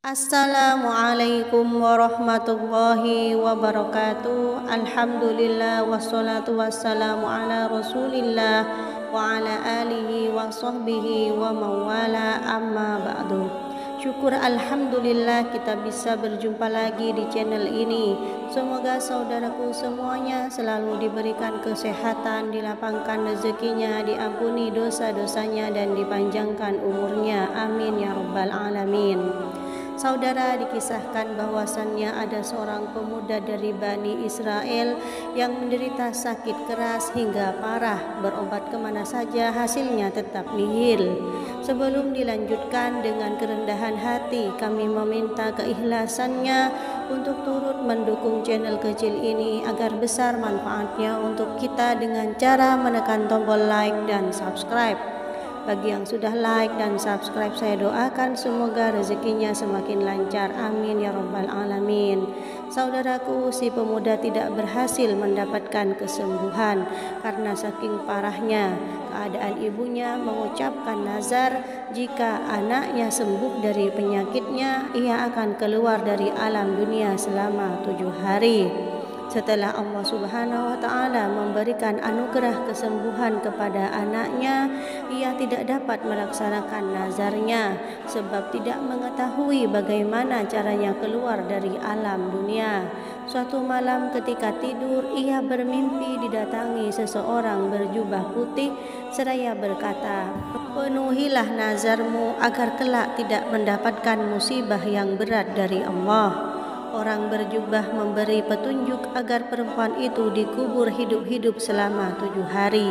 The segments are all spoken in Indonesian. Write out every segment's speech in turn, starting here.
Assalamualaikum warahmatullahi wabarakatuh. Alhamdulillah wassalatu wassalamu ala rasulillah wa ala alihi wa sahbihi wa mawala amma ba'du. Syukur alhamdulillah kita bisa berjumpa lagi di channel ini. Semoga saudaraku semuanya selalu diberikan kesehatan, dilapangkan rezekinya, diampuni dosa-dosanya dan dipanjangkan umurnya. Amin ya rabbal alamin. Saudara, dikisahkan bahwasannya ada seorang pemuda dari Bani Israel yang menderita sakit keras hingga parah. Berobat kemana saja hasilnya tetap nihil. Sebelum dilanjutkan, dengan kerendahan hati kami meminta keikhlasannya untuk turut mendukung channel kecil ini agar besar manfaatnya untuk kita dengan cara menekan tombol like dan subscribe. Bagi yang sudah like dan subscribe, saya doakan semoga rezekinya semakin lancar. Amin ya rabbal alamin. Saudaraku, si pemuda tidak berhasil mendapatkan kesembuhan karena saking parahnya keadaan. Ibunya mengucapkan nazar jika anaknya sembuh dari penyakitnya, ia akan keluar dari alam dunia selama 7 hari. Setelah Allah Subhanahu wa Ta'ala memberikan anugerah kesembuhan kepada anaknya, ia tidak dapat melaksanakan nazarnya sebab tidak mengetahui bagaimana caranya keluar dari alam dunia. Suatu malam ketika tidur, ia bermimpi didatangi seseorang berjubah putih seraya berkata, "Penuhilah nazarmu agar kelak tidak mendapatkan musibah yang berat dari Allah." Orang berjubah memberi petunjuk agar perempuan itu dikubur hidup-hidup selama 7 hari.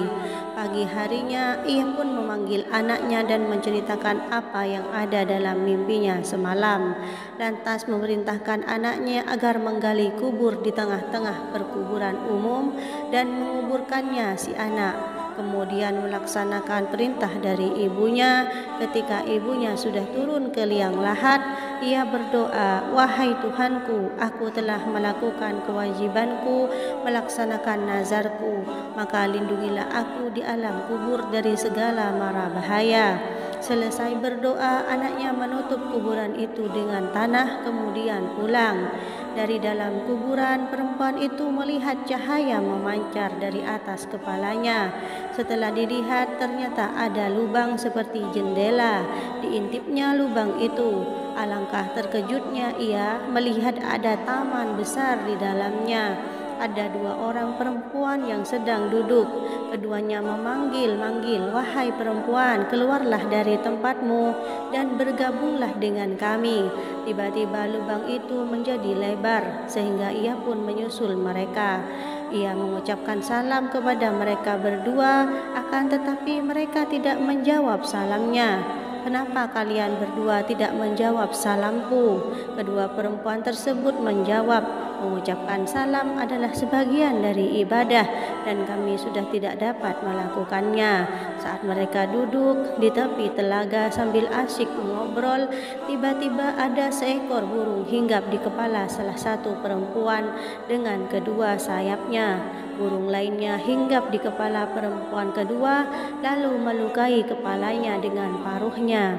Pagi harinya ia pun memanggil anaknya dan menceritakan apa yang ada dalam mimpinya semalam. Lantas memerintahkan anaknya agar menggali kubur di tengah-tengah perkuburan umum dan menguburkannya si anak. Kemudian melaksanakan perintah dari ibunya. Ketika ibunya sudah turun ke liang lahat, ia berdoa, "Wahai Tuhanku, aku telah melakukan kewajibanku, melaksanakan nazarku, maka lindungilah aku di alam kubur dari segala mara bahaya." Selesai berdoa, anaknya menutup kuburan itu dengan tanah kemudian pulang. Dari dalam kuburan, perempuan itu melihat cahaya memancar dari atas kepalanya. Setelah dilihat, ternyata ada lubang seperti jendela. Diintipnya lubang itu. Alangkah terkejutnya ia melihat ada taman besar di dalamnya. Ada 2 orang perempuan yang sedang duduk. Keduanya memanggil-manggil, "Wahai perempuan, keluarlah dari tempatmu dan bergabunglah dengan kami." Tiba-tiba lubang itu menjadi lebar sehingga ia pun menyusul mereka. Ia mengucapkan salam kepada mereka berdua, akan tetapi mereka tidak menjawab salamnya. "Kenapa kalian berdua tidak menjawab salamku?" Kedua perempuan tersebut menjawab, "Mengucapkan salam adalah sebagian dari ibadah dan kami sudah tidak dapat melakukannya." Saat mereka duduk di tepi telaga sambil asyik mengobrol, tiba-tiba ada seekor burung hinggap di kepala salah satu perempuan dengan kedua sayapnya. Burung lainnya hinggap di kepala perempuan kedua lalu melukai kepalanya dengan paruhnya.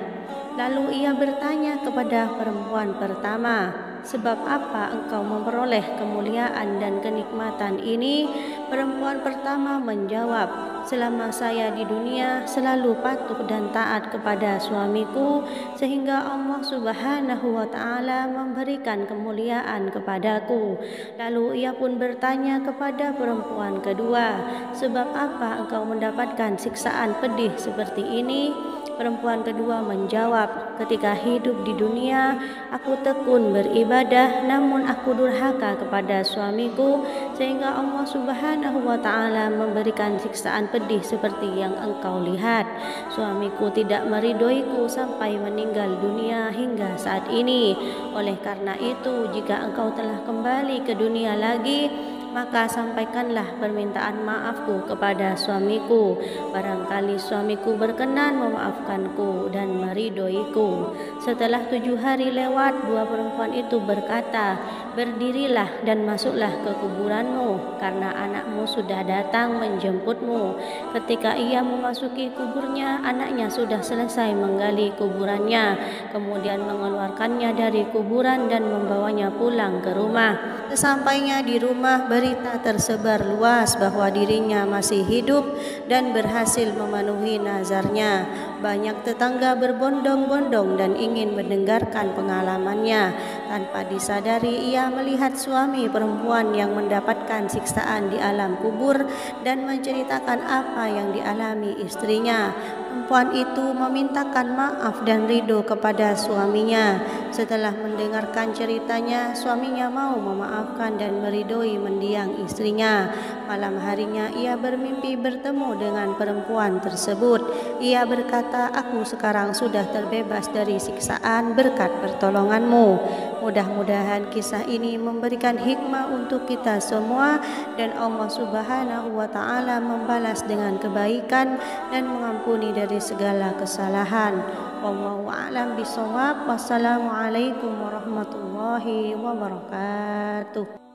Lalu ia bertanya kepada perempuan pertama, "Sebab apa engkau memperoleh kemuliaan dan kenikmatan ini?" Perempuan pertama menjawab, "Selama saya di dunia selalu patuh dan taat kepada suamiku sehingga Allah Subhanahu wa Ta'ala memberikan kemuliaan kepadaku." Lalu ia pun bertanya kepada perempuan kedua, "Sebab apa engkau mendapatkan siksaan pedih seperti ini?" Perempuan kedua menjawab, "Ketika hidup di dunia, aku tekun beribadah, namun aku durhaka kepada suamiku, sehingga Allah Subhanahu wa Ta'ala memberikan siksaan pedih seperti yang engkau lihat. Suamiku tidak meridhoiku sampai meninggal dunia hingga saat ini. Oleh karena itu, jika engkau telah kembali ke dunia lagi, maka sampaikanlah permintaan maafku kepada suamiku. Barangkali suamiku berkenan memaafkanku dan meridhoiku. Setelah 7 hari lewat, dua perempuan itu berkata, berdirilah dan masuklah ke kuburanmu, karena anakmu sudah datang menjemputmu. Ketika ia memasuki kuburnya, anaknya sudah selesai menggali kuburannya, kemudian mengeluarkannya dari kuburan dan membawanya pulang ke rumah. Sesampainya di rumah, berita tersebar luas bahwa dirinya masih hidup dan berhasil memenuhi nazarnya. Banyak tetangga berbondong-bondong dan ingin mendengarkan pengalamannya. Tanpa disadari, ia melihat suami perempuan yang mendapatkan siksaan di alam kubur dan menceritakan apa yang dialami istrinya. Perempuan itu memintakan maaf dan ridho kepada suaminya. Setelah mendengarkan ceritanya, suaminya mau memaafkan dan meridhoi mendiang istrinya. Malam harinya ia bermimpi bertemu dengan perempuan tersebut. Ia berkata, aku sekarang sudah terbebas dari siksaan berkat pertolonganmu. Mudah-mudahan kisah ini memberikan hikmah untuk kita semua dan Allah Subhanahu wa Ta'ala membalas dengan kebaikan dan mengampuni dari segala kesalahan. Wallahu a'lam bishawab. Wassalamualaikum warahmatullahi wabarakatuh.